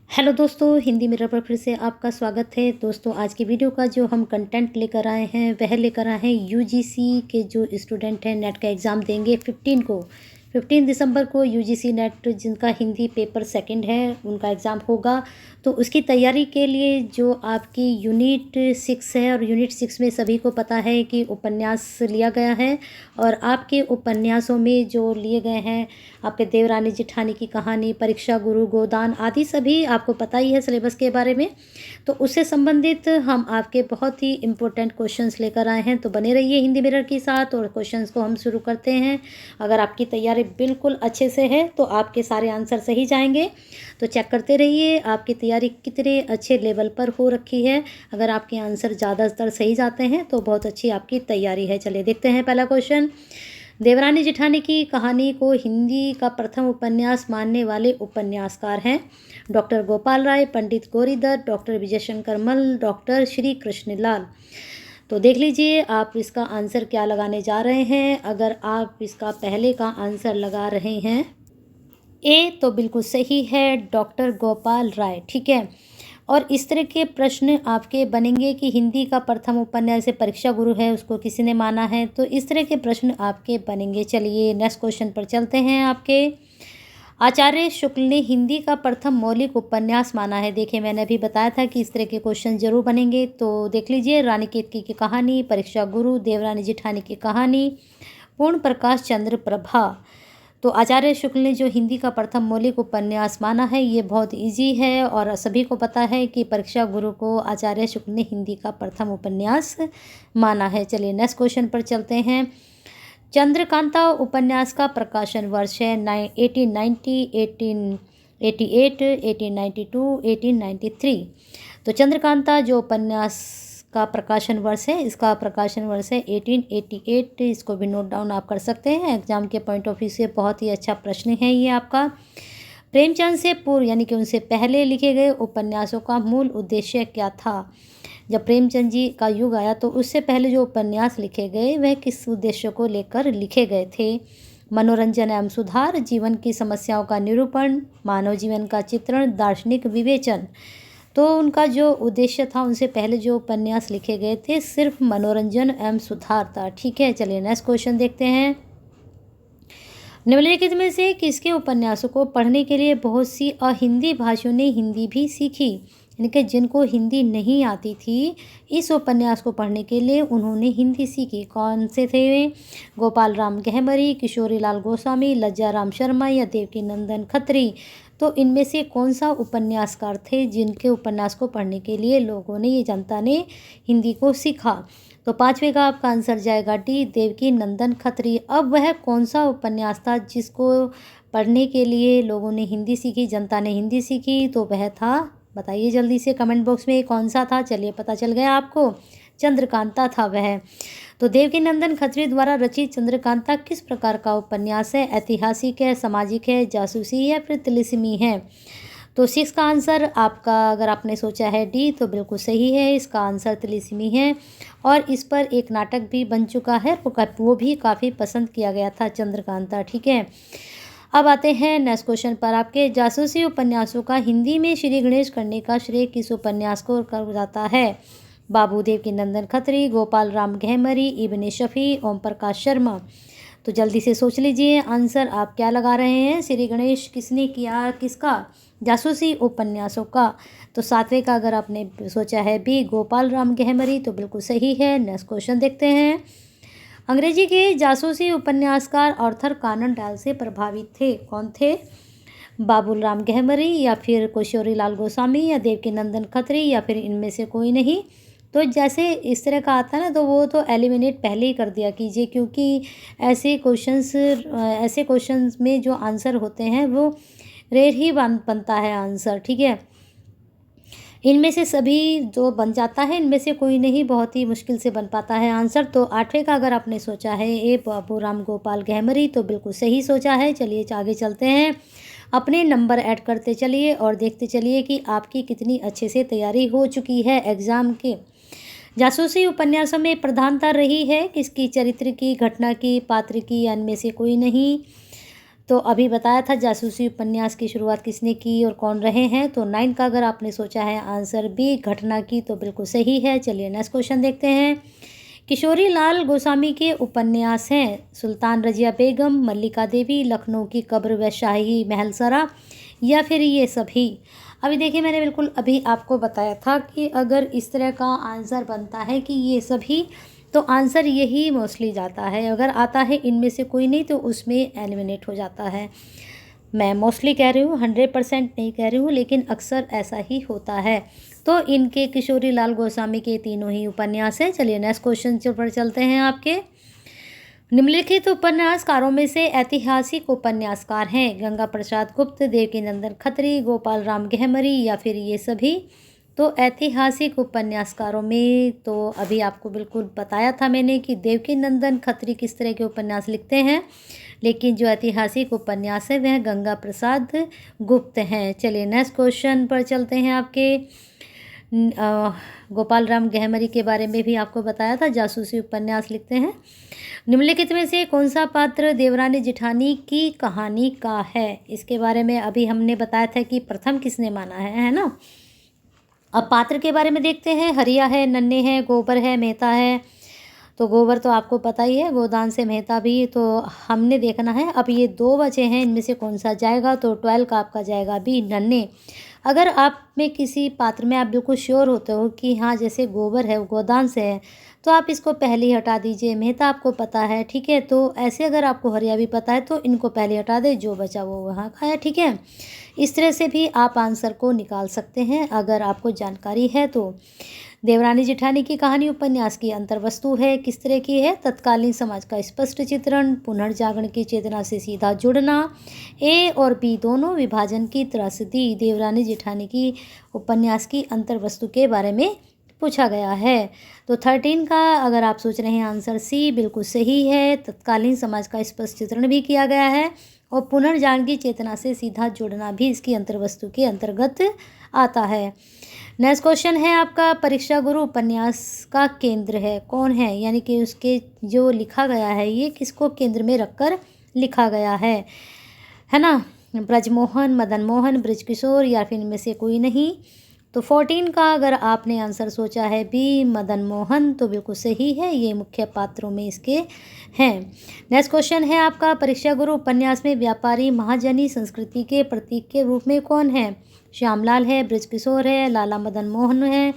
Hello दोस्तों, Hindi mirror पर फिर से आपका स्वागत है। दोस्तों, आज की वीडियो का जो हम कंटेंट लेकर आए हैं वह लेकर आए हैं यूजीसी के जो स्टूडेंट हैं नेट का एग्ज़ाम देंगे 15 दिसंबर को यूजीसी नेट जिनका हिंदी पेपर सेकंड है उनका एग्ज़ाम होगा। तो उसकी तैयारी के लिए जो आपकी यूनिट 6 है और यूनिट 6 में सभी को पता है कि उपन्यास लिया गया है और आपके उपन्यासों में जो लिए गए हैं आपके देवरानी जेठानी की कहानी, परीक्षा गुरु, गोदान आदि सभी आपको पता ही है सिलेबस के बारे में। तो उससे संबंधित हम आपके बहुत ही इम्पोर्टेंट क्वेश्चंस लेकर आए हैं, तो बने रहिए हिंदी मिरर के साथ और क्वेश्चंस को हम शुरू करते हैं। अगर आपकी तैयारी बिल्कुल अच्छे से है तो आपके सारे आंसर सही जाएंगे, तो चेक करते रहिए आपकी तैयारी कितने अच्छे लेवल पर हो रखी है। अगर आपके आंसर ज़्यादातर सही जाते हैं तो बहुत अच्छी आपकी तैयारी है। चलिए देखते हैं पहला क्वेश्चन। देवरानी जेठानी की कहानी को हिंदी का प्रथम उपन्यास मानने वाले उपन्यासकार हैं डॉक्टर गोपाल राय, पंडित गौरीदत्त, डॉक्टर विजय शंकर मल्ल, डॉक्टर श्री कृष्णलाल। तो देख लीजिए आप इसका आंसर क्या लगाने जा रहे हैं। अगर आप इसका पहले का आंसर लगा रहे हैं ए तो बिल्कुल सही है, डॉक्टर गोपाल राय। ठीक है, और इस तरह के प्रश्न आपके बनेंगे कि हिंदी का प्रथम उपन्यास जैसे परीक्षा गुरु है उसको किसी ने माना है, तो इस तरह के प्रश्न आपके बनेंगे। चलिए नेक्स्ट क्वेश्चन पर चलते हैं। आपके आचार्य शुक्ल ने हिंदी का प्रथम मौलिक उपन्यास माना है। देखिए मैंने अभी बताया था कि इस तरह के क्वेश्चन जरूर बनेंगे, तो देख लीजिए रानी केतकी की कहानी, परीक्षा गुरु, देवरानी जेठानी की कहानी, पूर्ण प्रकाश चंद्र प्रभा। तो आचार्य शुक्ल ने जो हिंदी का प्रथम मौलिक उपन्यास माना है ये बहुत इजी है और सभी को पता है कि परीक्षा गुरु को आचार्य शुक्ल ने हिंदी का प्रथम उपन्यास माना है। चलिए नेक्स्ट क्वेश्चन पर चलते हैं। चंद्रकांता उपन्यास का प्रकाशन वर्ष है 1890, 1888, 1892, 1893। तो चंद्रकांता जो उपन्यास का प्रकाशन वर्ष है इसका प्रकाशन वर्ष है 1888। इसको भी नोट डाउन आप कर सकते हैं, एग्जाम के पॉइंट ऑफ व्यू से बहुत ही अच्छा प्रश्न है ये आपका। प्रेमचंद से पूर्व यानी कि उनसे पहले लिखे गए उपन्यासों का मूल उद्देश्य क्या था। जब प्रेमचंद जी का युग आया तो उससे पहले जो उपन्यास लिखे गए वह किस उद्देश्य को लेकर लिखे गए थे। मनोरंजन एवं सुधार, जीवन की समस्याओं का निरूपण, मानव जीवन का चित्रण, दार्शनिक विवेचन। तो उनका जो उद्देश्य था उनसे पहले जो उपन्यास लिखे गए थे सिर्फ मनोरंजन एवं सुधार था। ठीक है, चलिए नेक्स्ट क्वेश्चन देखते हैं। निम्नलिखित में से किसके उपन्यासों को पढ़ने के लिए बहुत सी अहिंदी भाषियों ने हिंदी भी सीखी, यानी कि जिनको हिंदी नहीं आती थी इस उपन्यास को पढ़ने के लिए उन्होंने हिंदी सीखी। कौन से थे वे? गोपाल राम गहमरी, किशोरी लाल गोस्वामी, लज्जा राम शर्मा या देवकी नंदन खत्री। तो इनमें से कौन सा उपन्यासकार थे जिनके उपन्यास को पढ़ने के लिए लोगों ने, ये जनता ने हिंदी को सीखा। तो पाँचवें का आपका आंसर जाएगा डी, देवकी नंदन खत्री। अब वह कौन सा उपन्यास था जिसको पढ़ने के लिए लोगों ने हिंदी सीखी, जनता ने हिंदी सीखी? तो वह था, बताइए जल्दी से कमेंट बॉक्स में कौन सा था। चलिए पता चल गया आपको, चंद्रकांता था वह। तो देवकी नंदन खत्री द्वारा रचित चंद्रकांता किस प्रकार का उपन्यास है? ऐतिहासिक है, सामाजिक है, जासूसी या फिर तिलिस्मी है? तो 6 का आंसर आपका अगर आपने सोचा है डी तो बिल्कुल सही है, इसका आंसर तिलिस्मी है और इस पर एक नाटक भी बन चुका है, वो भी काफ़ी पसंद किया गया था चंद्रकांता। ठीक है, अब आते हैं नेक्स्ट क्वेश्चन पर। आपके जासूसी उपन्यासों का हिंदी में श्री गणेश करने का श्रेय किस उपन्यास को कर जाता है? बाबू देवकी नंदन खत्री, गोपाल राम गहमरी, इब्ने शफी, ओम प्रकाश शर्मा। तो जल्दी से सोच लीजिए आंसर आप क्या लगा रहे हैं। श्री गणेश किसने किया, किसका? जासूसी उपन्यासों का। तो 7वें का अगर आपने सोचा है बी, गोपाल राम गहमरी, तो बिल्कुल सही है। नेक्स्ट क्वेश्चन देखते हैं। अंग्रेजी के जासूसी उपन्यासकार आर्थर कॉनन डॉयल से प्रभावित थे, कौन थे? बाबूल राम गहमरी या फिर किशोरी लाल गोस्वामी या देवकी नंदन खत्री या फिर इनमें से कोई नहीं। तो जैसे इस तरह का आता है ना तो वो तो एलिमिनेट पहले ही कर दिया कीजिए, क्योंकि ऐसे क्वेश्चंस में जो आंसर होते हैं वो रेयर ही बनता है आंसर। ठीक है, इनमें से सभी जो बन जाता है इनमें से कोई नहीं, बहुत ही मुश्किल से बन पाता है आंसर। तो 8वें का अगर आपने सोचा है ए, बाबू राम गोपाल गहमरी, तो बिल्कुल सही सोचा है। चलिए आगे चलते हैं, अपने नंबर ऐड करते चलिए और देखते चलिए कि आपकी कितनी अच्छे से तैयारी हो चुकी है एग्ज़ाम के। जासूसी उपन्यासों में प्रधानता रही है किसकी? चरित्र की, घटना की, पात्र की या इनमें से कोई नहीं? तो अभी बताया था जासूसी उपन्यास की शुरुआत किसने की और कौन रहे हैं। तो 9 का अगर आपने सोचा है आंसर बी घटना की तो बिल्कुल सही है। चलिए नेक्स्ट क्वेश्चन देखते हैं। किशोरी लाल गोस्वामी के उपन्यास हैं सुल्तान रजिया बेगम, मल्लिका देवी, लखनऊ की कब्र व शाही महल सरा, या फिर ये सभी। अभी देखिए मैंने बिल्कुल अभी आपको बताया था कि अगर इस तरह का आंसर बनता है कि ये सभी, तो आंसर यही मोस्टली जाता है। अगर आता है इनमें से कोई नहीं तो उसमें एलिमिनेट हो जाता है। मैं मोस्टली कह रही हूँ, 100% नहीं कह रही हूँ, लेकिन अक्सर ऐसा ही होता है। तो इनके किशोरी लाल गोस्वामी के तीनों ही उपन्यास हैं। चलिए नेक्स्ट क्वेश्चन पर चलते हैं आपके। निम्नलिखित उपन्यासकारों में से ऐतिहासिक उपन्यासकार हैं गंगा प्रसाद गुप्त, देवकीनंदन खत्री, गोपाल राम गहमरी, या फिर ये सभी। तो ऐतिहासिक उपन्यासकारों में तो अभी आपको बिल्कुल बताया था मैंने कि देवकीनंदन खत्री किस तरह के उपन्यास लिखते हैं, लेकिन जो ऐतिहासिक उपन्यास है वह गंगा प्रसाद गुप्त हैं। चलिए नेक्स्ट क्वेश्चन पर चलते हैं आपके। गोपाल राम गहमरी के बारे में भी आपको बताया था, जासूसी उपन्यास लिखते हैं। निम्नलिखित में से कौन सा पात्र देवरानी जेठानी की कहानी का है? इसके बारे में अभी हमने बताया था कि प्रथम किसने माना है ना। अब पात्र के बारे में देखते हैं। हरिया है, नन्हे है, गोबर है, मेहता है। तो गोबर तो आपको पता ही है, गोदान से मेहता भी तो हमने देखना है। अब ये 2 बचे हैं, इनमें से कौन सा जाएगा? तो 12 का आपका जाएगा बी नन्हे। अगर आप में किसी पात्र में आप बिल्कुल श्योर होते हो कि हाँ जैसे गोबर है वो गोदान से है, तो आप इसको पहले ही हटा दीजिए। मेहता आपको पता है, ठीक है। तो ऐसे अगर आपको हरिया भी पता है तो इनको पहले हटा दे, जो बचा वो वहाँ का है, ठीक है। इस तरह से भी आप आंसर को निकाल सकते हैं अगर आपको जानकारी है तो। देवरानी जेठानी की कहानी उपन्यास की अंतर्वस्तु है, किस तरह की है? तत्कालीन समाज का स्पष्ट चित्रण, पुनर्जागरण की चेतना से सीधा जुड़ना। ए और बी दोनों विभाजन की त्रासदी। देवरानी जेठानी की उपन्यास की अंतर्वस्तु के बारे में पूछा गया है। तो 13 का अगर आप सोच रहे हैं आंसर सी बिल्कुल सही है। तत्कालीन समाज का स्पष्ट चित्रण भी किया गया है और पुनर्जागरण की चेतना से सीधा जुड़ना भी इसकी अंतर्वस्तु के अंतर्गत आता है। नेक्स्ट क्वेश्चन है आपका, परीक्षा गुरु उपन्यास का केंद्र है कौन है? यानी कि उसके जो लिखा गया है ये किसको केंद्र में रखकर लिखा गया है ना? ब्रजमोहन, मदन मोहन, ब्रजकिशोर, या फिर इनमें से कोई नहीं। तो 14 का अगर आपने आंसर सोचा है बी मदन मोहन तो बिल्कुल सही है, ये मुख्य पात्रों में इसके हैं। नेक्स्ट क्वेश्चन है आपका, परीक्षा गुरु उपन्यास में व्यापारी महाजनी संस्कृति के प्रतीक के रूप में कौन है? श्यामलाल है, ब्रजकिशोर है, लाला मदन मोहन है।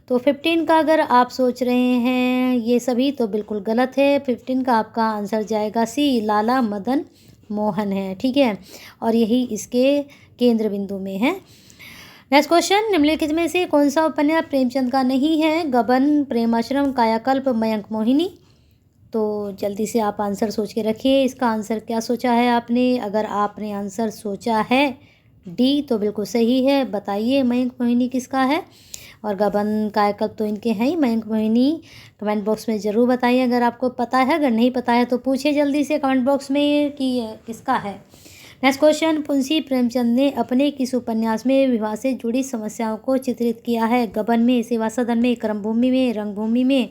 तो 15 का अगर आप सोच रहे हैं ये सभी तो बिल्कुल गलत है। 15 का आपका आंसर जाएगा सी, लाला मदन मोहन है, ठीक है। और यही इसके केंद्र बिंदु में है। नेक्स्ट क्वेश्चन, निम्नलिखित में से कौन सा उपन्यास प्रेमचंद का नहीं है? गबन, प्रेमाश्रम, कायाकल्प, मयंक मोहिनी। तो जल्दी से आप आंसर सोच के रखिए। इसका आंसर क्या सोचा है आपने? अगर आपने आंसर सोचा है डी तो बिल्कुल सही है। बताइए मयंक मोहिनी किसका है? और गबन, कायाकल्प तो इनके हैं ही। मयंक मोहिनी कमेंट बॉक्स में ज़रूर बताइए अगर आपको पता है। अगर नहीं पता है तो पूछिए जल्दी से कमेंट बॉक्स में कि ये किसका है। नेक्स्ट क्वेश्चन, मुंशी प्रेमचंद ने अपने किस उपन्यास में विवाह से जुड़ी समस्याओं को चित्रित किया है? गबन में, सेवा सदन में, कर्मभूमि में, रंगभूमि में।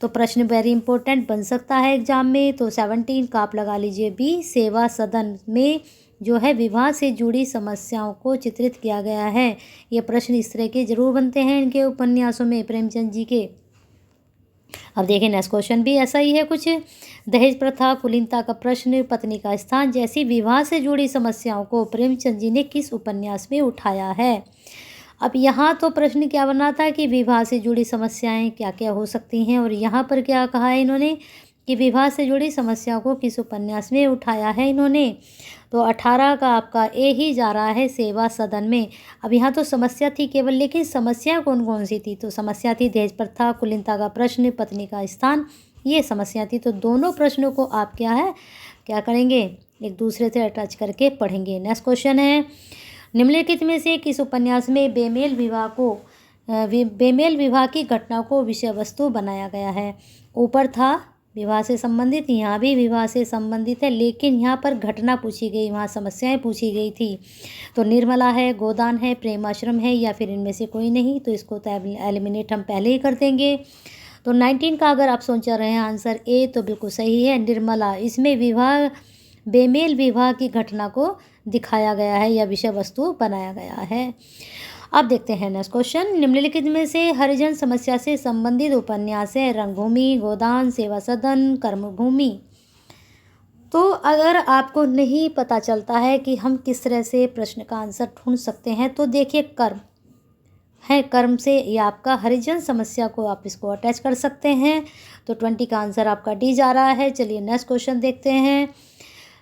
तो प्रश्न वेरी इंपॉर्टेंट बन सकता है एग्जाम में। तो 17 का आप लगा लीजिए बी, सेवा सदन में जो है विवाह से जुड़ी समस्याओं को चित्रित किया गया है। ये प्रश्न इस तरह के जरूर बनते हैं इनके उपन्यासों में, प्रेमचंद जी के। अब देखें नेक्स्ट क्वेश्चन भी ऐसा ही है कुछ। दहेज प्रथा, कुलीनता का प्रश्न, पत्नी का स्थान जैसी विवाह से जुड़ी समस्याओं को प्रेमचंद जी ने किस उपन्यास में उठाया है? अब यहाँ तो प्रश्न क्या बना था कि विवाह से जुड़ी समस्याएं क्या क्या हो सकती हैं, और यहाँ पर क्या कहा है इन्होंने कि विवाह से जुड़ी समस्याओं को किस उपन्यास में उठाया है इन्होंने। तो 18 का आपका ए ही जा रहा है, सेवा सदन में। अब यहाँ तो समस्या थी केवल, लेकिन समस्या कौन कौन सी थी? तो समस्या थी दहेज प्रथा, कुलीनता का प्रश्न, पत्नी का स्थान, ये समस्या थी। तो दोनों प्रश्नों को आप क्या करेंगे? एक दूसरे से अटैच करके पढ़ेंगे। नेक्स्ट क्वेश्चन है, निम्नलिखित में से किस उपन्यास में बेमेल विवाह की घटना को विषय वस्तु बनाया गया है? ऊपर था विवाह से संबंधित, यहाँ भी विवाह से संबंधित है, लेकिन यहाँ पर घटना पूछी गई, वहाँ समस्याएं पूछी गई थी। तो निर्मला है, गोदान है, प्रेमाश्रम है, या फिर इनमें से कोई नहीं। तो इसको तो एलिमिनेट हम पहले ही कर देंगे। तो 19 का अगर आप सोच रहे हैं आंसर ए तो बिल्कुल सही है, निर्मला। इसमें विवाह बेमेल विवाह की घटना को दिखाया गया है या विषय वस्तु बनाया गया है। अब देखते हैं नेक्स्ट क्वेश्चन। निम्नलिखित में से हरिजन समस्या से संबंधित उपन्यास है रंगभूमि, गोदान, सेवा सदन, कर्मभूमि। तो अगर आपको नहीं पता चलता है कि हम किस तरह से प्रश्न का आंसर ढूंढ सकते हैं, तो देखिए कर्म है, कर्म से ये आपका हरिजन समस्या को आप इसको अटैच कर सकते हैं। तो 20 का आंसर आपका डी जा रहा है। चलिए नेक्स्ट क्वेश्चन देखते हैं।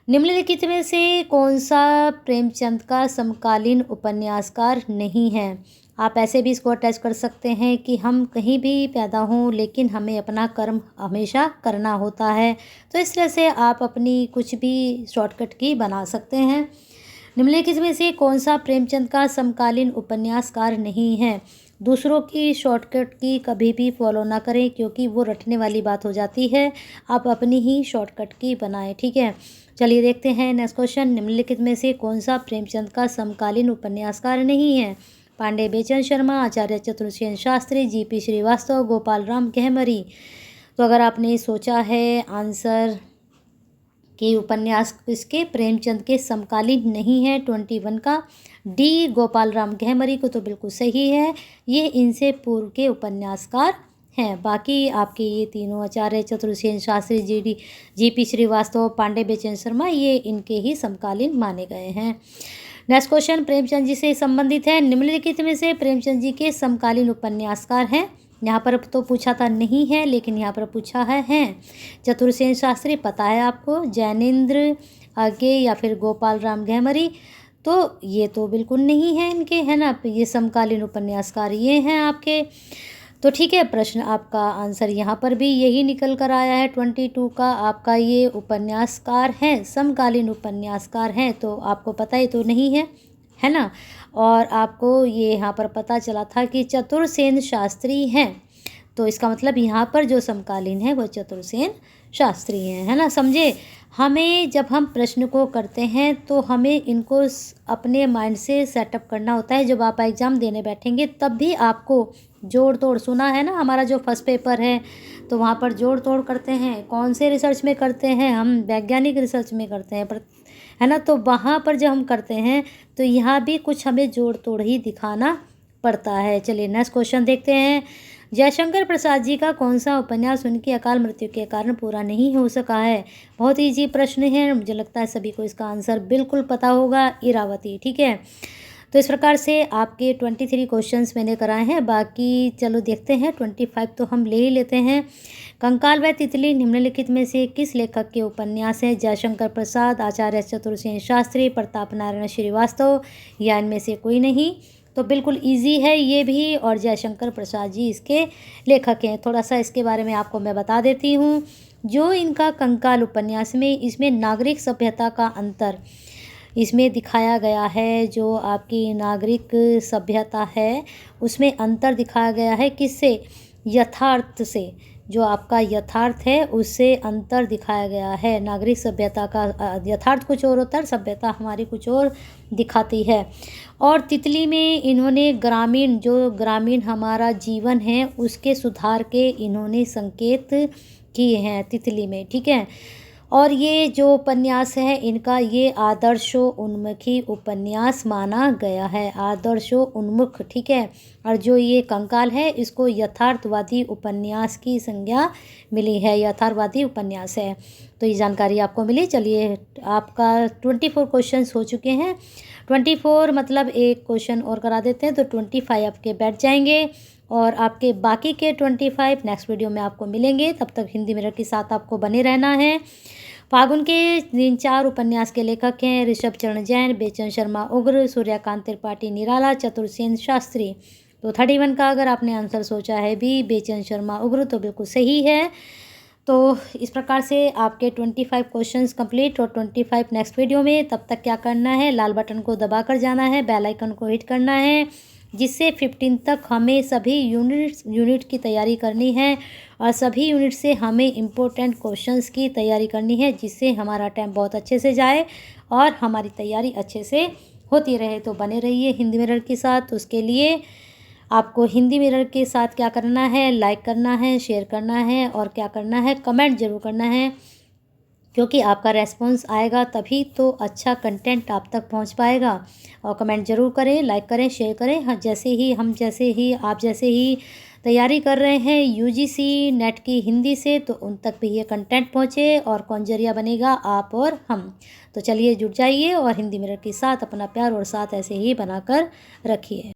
निम्नलिखित में से कौन सा प्रेमचंद का समकालीन उपन्यासकार नहीं है। आप ऐसे भी इसको अटैच कर सकते हैं कि हम कहीं भी पैदा हों लेकिन हमें अपना कर्म हमेशा करना होता है। तो इस तरह से आप अपनी कुछ भी शॉर्टकट की बना सकते हैं। निम्नलिखित में से कौन सा प्रेमचंद का समकालीन उपन्यासकार नहीं है। दूसरों की शॉर्टकट की कभी भी फॉलो ना करें क्योंकि वो रटने वाली बात हो जाती है। आप अपनी ही शॉर्टकट की बनाएं, ठीक है। चलिए देखते हैं नेक्स्ट क्वेश्चन। निम्नलिखित में से कौन सा प्रेमचंद का समकालीन उपन्यासकार नहीं है। पांडे बेचन शर्मा, आचार्य चतुर्सेन शास्त्री, जीपी श्रीवास्तव, गोपाल राम गहमरी। तो अगर आपने सोचा है आंसर कि उपन्यास इसके प्रेमचंद के समकालीन नहीं है 21 का डी गोपाल राम गहमरी को, तो बिल्कुल सही है। ये इनसे पूर्व के उपन्यासकार हैं। बाकी आपके ये तीनों आचार्य चतुर्सेन शास्त्री, जीपी श्रीवास्तव, पांडे बेचन शर्मा, ये इनके ही समकालीन माने गए हैं। नेक्स्ट क्वेश्चन प्रेमचंद जी से संबंधित है। निम्नलिखित में से प्रेमचंद जी के समकालीन उपन्यासकार हैं। यहाँ पर तो पूछा था नहीं है, लेकिन यहाँ पर पूछा है हैं। चतुर्सेन शास्त्री पता है आपको, जैनेन्द्र आगे या फिर गोपाल राम गहमरी, तो ये तो बिल्कुल नहीं है इनके, है ना। ये समकालीन उपन्यासकार ये हैं आपके। तो ठीक है, प्रश्न आपका आंसर यहाँ पर भी यही निकल कर आया है 22 का। आपका ये उपन्यासकार हैं, समकालीन उपन्यासकार हैं, तो आपको पता ही तो नहीं है ना। और आपको ये यहाँ पर पता चला था कि चतुर्सेन शास्त्री हैं, तो इसका मतलब यहाँ पर जो समकालीन है वो चतुर्सेन शास्त्री हैं, है ना। समझे। हमें जब हम प्रश्न को करते हैं तो हमें इनको अपने माइंड से सेटअप करना होता है। जब आप एग्ज़ाम देने बैठेंगे तब भी आपको जोड़ तोड़, सुना है ना हमारा जो फर्स्ट पेपर है, तो वहाँ पर जोड़ तोड़ करते हैं। कौन से रिसर्च में करते हैं हम, वैज्ञानिक रिसर्च में करते हैं, पर है ना। तो वहाँ पर जब हम करते हैं तो यहाँ भी कुछ हमें जोड़ तोड़ ही दिखाना पड़ता है। चलिए नेक्स्ट क्वेश्चन देखते हैं। जयशंकर प्रसाद जी का कौन सा उपन्यास उनकी अकाल मृत्यु के कारण पूरा नहीं हो सका है। बहुत ईजी प्रश्न है, मुझे लगता है सभी को इसका आंसर बिल्कुल पता होगा, इरावती, ठीक है। तो इस प्रकार से आपके 23 क्वेश्चंस मैंने कराए हैं। बाकी चलो देखते हैं 25 तो हम ले ही लेते हैं। कंकाल व तितली निम्नलिखित में से किस लेखक के उपन्यास हैं। जयशंकर प्रसाद, आचार्य चतुर्सेन शास्त्री, प्रताप नारायण श्रीवास्तव, या इनमें से कोई नहीं। तो बिल्कुल इजी है ये भी, और जयशंकर प्रसाद जी इसके लेखक हैं। थोड़ा सा इसके बारे में आपको मैं बता देती हूँ। जो इनका कंकाल उपन्यास में, इसमें नागरिक सभ्यता का अंतर इसमें दिखाया गया है। जो आपकी नागरिक सभ्यता है उसमें अंतर दिखाया गया है, किससे, यथार्थ से। जो आपका यथार्थ है उससे अंतर दिखाया गया है। नागरिक सभ्यता का यथार्थ कुछ और होता है, सभ्यता हमारी कुछ और दिखाती है। और तितली में इन्होंने ग्रामीण, जो ग्रामीण हमारा जीवन है उसके सुधार के इन्होंने संकेत किए हैं तितली में, ठीक है। और ये जो उपन्यास है इनका, ये आदर्शोन्मुखी उपन्यास माना गया है, आदर्शोन्मुख, ठीक है। और जो ये कंकाल है इसको यथार्थवादी उपन्यास की संज्ञा मिली है, यथार्थवादी उपन्यास है। तो ये जानकारी आपको मिली। चलिए आपका 24 क्वेश्चंस हो चुके हैं। 24 मतलब एक क्वेश्चन और करा देते हैं तो 25 आपके बैठ जाएंगे, और आपके बाकी के 25 नेक्स्ट वीडियो में आपको मिलेंगे। तब तक हिंदी मिरर के साथ आपको बने रहना है। फागुन के 4 उपन्यास के लेखक हैं ऋषभ चरण जैन, बेचन शर्मा उग्र, सूर्यकांत त्रिपाठी निराला, चतुर्सेन शास्त्री। तो 31 का अगर आपने आंसर सोचा है भी बेचन शर्मा उग्र, तो बिल्कुल सही है। तो इस प्रकार से आपके 25 क्वेश्चंस कंप्लीट, और 25 नेक्स्ट वीडियो में। तब तक क्या करना है, लाल बटन को दबाकर जाना है, बेल आइकन को हिट करना है, जिससे 15 तक हमें सभी यूनिट की तैयारी करनी है, और सभी यूनिट से हमें इम्पोर्टेंट क्वेश्चंस की तैयारी करनी है, जिससे हमारा टाइम बहुत अच्छे से जाए और हमारी तैयारी अच्छे से होती रहे। तो बने रहिए हिंदी मिरर के साथ। तो उसके लिए आपको हिंदी मिरर के साथ क्या करना है, लाइक करना है, शेयर करना है, और क्या करना है, कमेंट जरूर करना है। क्योंकि आपका रेस्पॉन्स आएगा तभी तो अच्छा कंटेंट आप तक पहुंच पाएगा। और कमेंट ज़रूर करें, लाइक करें, शेयर करें। हाँ, आप जैसे ही तैयारी कर रहे हैं यूजीसी नेट की हिंदी से, तो उन तक भी ये कंटेंट पहुंचे। और कौन जरिया बनेगा? आप और हम। तो चलिए जुट जाइए और हिंदी मिरर के साथ अपना प्यार और साथ ऐसे ही बनाकर रखिए।